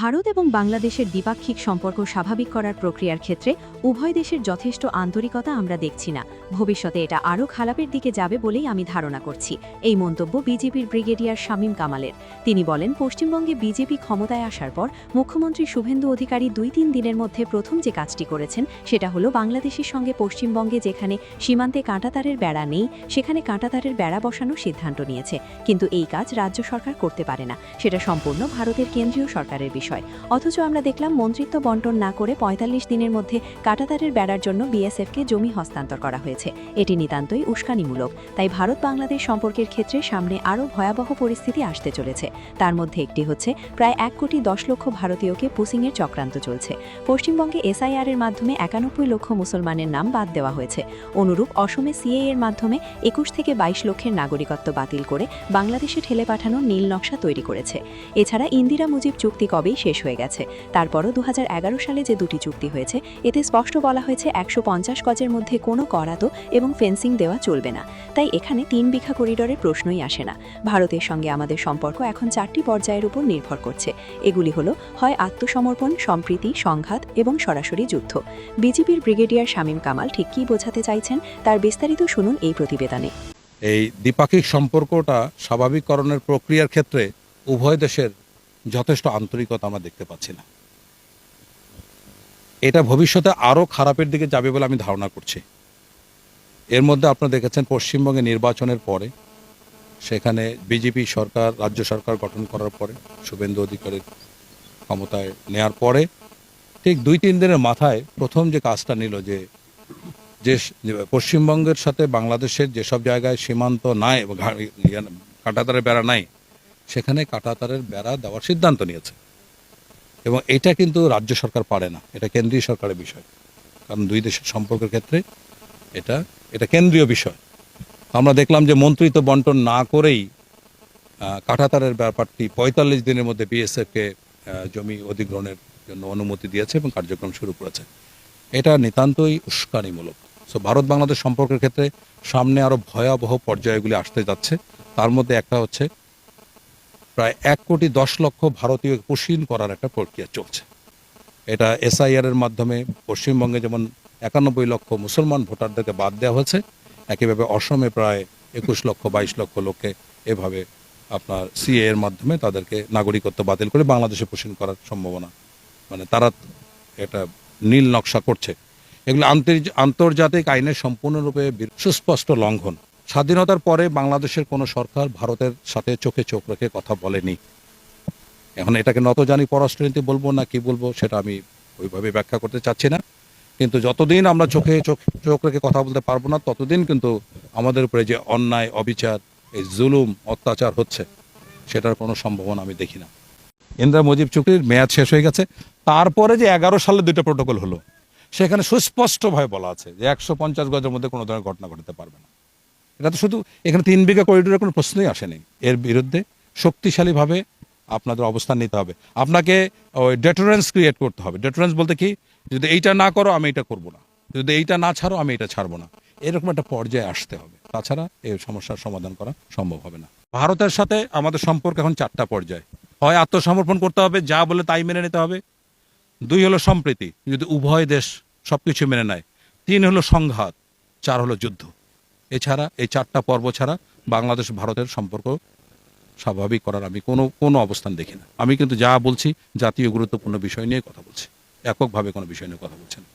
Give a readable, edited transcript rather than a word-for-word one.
ভারত এবং বাংলাদেশের দ্বিপাক্ষিক সম্পর্ক স্বাভাবিক করার প্রক্রিয়ার ক্ষেত্রে উভয় দেশের যথেষ্ট আন্তরিকতা আমরা দেখছি না। ভবিষ্যতে এটা আরও খারাপের দিকে যাবে বলেই আমি ধারণা করছি। এই মন্তব্য বিজেপির ব্রিগেডিয়ার শামীম কামালের। তিনি বলেন, পশ্চিমবঙ্গে বিজেপি ক্ষমতায় আসার পর মুখ্যমন্ত্রী শুভেন্দু অধিকারী ২-৩ দিনের মধ্যে প্রথম যে কাজটি করেছেন সেটা হলো বাংলাদেশের সঙ্গে পশ্চিমবঙ্গে যেখানে সীমান্তে কাঁটাতারের বেড়া নেই সেখানে কাঁটাতারের বেড়া বসানোর সিদ্ধান্ত নিয়েছে। কিন্তু এই কাজ রাজ্য সরকার করতে পারে না, সেটা সম্পূর্ণ ভারতের কেন্দ্রীয় সরকারের বিষয়। অথচ আমরা দেখলাম মন্ত্রিত্ব বন্টন না করে ৪৫ দিনের মধ্যে কাঁটাতারের বেড়ার জন্য বিএসএফকে জমি হস্তান্তর করা হয়েছে। এটি নিতান্তই উস্কানিমূলক। তাই ভারত বাংলাদেশ সম্পর্কের ক্ষেত্রে সামনে আরও ভয়াবহ পরিস্থিতি আসতে চলেছে। তার মধ্যে একটি হচ্ছে প্রায় ১,১০,০০,০০০ ভারতীয়কে পুসিংয়ের চক্রান্ত চলছে। পশ্চিমবঙ্গে এসআইআর এর মাধ্যমে ৯১ লক্ষ মুসলমানের নাম বাদ দেওয়া হয়েছে। অনুরূপ অসমে সিএএ এর মাধ্যমে ২১ থেকে ২২ লক্ষের নাগরিকত্ব বাতিল করে বাংলাদেশে ঠেলে পাঠানোর নীল নকশা তৈরি করেছে। এছাড়া ইন্দিরা মুজিব চুক্তি কবেই শেষ হয়ে গেছে। তারপরও ২০১১ সালে যে দুটি চুক্তি হয়েছে এতে স্পষ্ট বলা হয়েছে ১৫০ গজের মধ্যে কোনো করাতো এবং ফেন্সিং দেওয়া চলবে না। তাই এখানে ৩ বিঘা করিডোরের প্রশ্নই আসে না। ভারতের সঙ্গে আমাদের সম্পর্ক এখন ৪টি পর্যায়ের উপর নির্ভর করছে। এগুলি হলো হয় আত্মসমর্পণ, সম্প্রীতি, সংঘাত এবং সরাসরি যুদ্ধ। বিজেপির ব্রিগেডিয়ার শামীম কামাল ঠিক কী বোঝাতে চাইছেন তার বিস্তারিত শুনুন এই প্রতিবেদনে। এই দ্বিপাক্ষিক সম্পর্কটা স্বাভাবিককরণের প্রক্রিয়ার ক্ষেত্রে উভয় দেশের যথেষ্ট আন্তরিকতা আমরা দেখতে পাচ্ছি না। এটা ভবিষ্যতে আরও খারাপের দিকে যাবে বলে আমি ধারণা করছি। এর মধ্যে আপনারা দেখেছেন পশ্চিমবঙ্গে নির্বাচনের পরে সেখানে বিজেপি সরকার, রাজ্য সরকার গঠন করার পরে শুভেন্দু অধিকারীর ক্ষমতায় নেয়ার পরে ঠিক ২-৩ দিনের মাথায় প্রথম যে কাজটা নিল যে পশ্চিমবঙ্গের সাথে বাংলাদেশের যেসব জায়গায় সীমান্ত নাই, কাঁটাতারের বেড়া নাই, সেখানে কাঁটাতারের বেড়া দেওয়ার সিদ্ধান্ত নিয়েছে। এবং এটা কিন্তু রাজ্য সরকার পারে না, এটা কেন্দ্রীয় সরকারের বিষয়। কারণ দুই দেশের সম্পর্কের ক্ষেত্রে এটা কেন্দ্রীয় বিষয়। আমরা দেখলাম যে মন্ত্রিত্ব বন্টন না করেই কাঁটাতারের ব্যাপারটি ৪৫ দিনের মধ্যে বিএসএফকে জমি অধিগ্রহণের জন্য অনুমতি দিয়েছে এবং কার্যক্রম শুরু করেছে। এটা নিতান্তই উস্কানিমূলক। সো ভারত বাংলাদেশ সম্পর্কের ক্ষেত্রে সামনে আরও ভয়াবহ পর্যায়গুলি আসতে যাচ্ছে। তার মধ্যে একটা হচ্ছে প্রায় ১,১০,০০,০০০ ভারতীয় পুষিন করার একটা প্রক্রিয়া চলছে। এটা এসআইআর এর মাধ্যমে পশ্চিমবঙ্গে যেমন ৯১ লক্ষ মুসলমান ভোটারদেরকে বাদ দেওয়া হয়েছে, একইভাবে অসমে প্রায় ২১ লক্ষ ২২ লক্ষ লোককে এভাবে আপনার সিএ এর মাধ্যমে তাদেরকে নাগরিকত্ব বাতিল করে বাংলাদেশে পুষিন করার সম্ভাবনা, মানে তারা এটা নীল নকশা করছে। এগুলো আন্তর্জাতিক আইনের সম্পূর্ণরূপে সুস্পষ্ট লঙ্ঘন। স্বাধীনতার পরে বাংলাদেশের কোনো সরকার ভারতের সাথে চোখে চোখ রেখে কথা বলেনি। এখন এটাকে নতজানি পররাষ্ট্রনীতি বলবো না কি বলবো সেটা আমি ওইভাবে ব্যাখ্যা করতে চাচ্ছি না। কিন্তু যতদিন আমরা চোখে চোখ রেখে কথা বলতে পারবো না ততদিন কিন্তু আমাদের উপরে যে অন্যায়, অবিচার, এই জুলুম, অত্যাচার হচ্ছে সেটার কোনো সম্ভাবনা আমি দেখি না। ইন্দিরা মুজিব চুক্তির মেয়াদ শেষ হয়ে গেছে। তারপরে যে ১১ সালে ২টা প্রোটোকল হলো সেখানে সুস্পষ্টভাবে বলা আছে যে ১৫০ গজের মধ্যে কোনো ধরনের ঘটনা ঘটাতে পারবে না। এটা তো শুধু এখানে ৩ বিঘা করিডোরের কোনো প্রশ্নই আসেনি। এর বিরুদ্ধে শক্তিশালীভাবে আপনাদের অবস্থান নিতে হবে। আপনাকে ওই ডেটোরেন্স ক্রিয়েট করতে হবে। ডেটোরেন্স বলতে কি, যদি এইটা না করো আমি এটা করব না, যদি এইটা না ছাড়ো আমি এটা ছাড়বো না, এরকম একটা পর্যায়ে আসতে হবে। তাছাড়া এই সমস্যার সমাধান করা সম্ভব হবে না। ভারতের সাথে আমাদের সম্পর্ক এখন ৪টা পর্যায়ে। হয় আত্মসমর্পণ করতে হবে, যা বলে তাই মেনে নিতে হবে। ২ হলো সম্প্রীতি, যদি উভয় দেশ সবকিছু মেনে নেয়। ৩ হলো সংঘাত, ৪ হলো যুদ্ধ। এছাড়া এই ৪টা পর্ব ছাড়া বাংলাদেশ ভারতের সম্পর্ক স্বাভাবিক করার আমি কোনো অবস্থান দেখি না। আমি কিন্তু যা বলছি জাতীয় গুরুত্বপূর্ণ বিষয় নিয়ে কথা বলছি, এককভাবে কোনো বিষয় নিয়ে কথা বলছি না।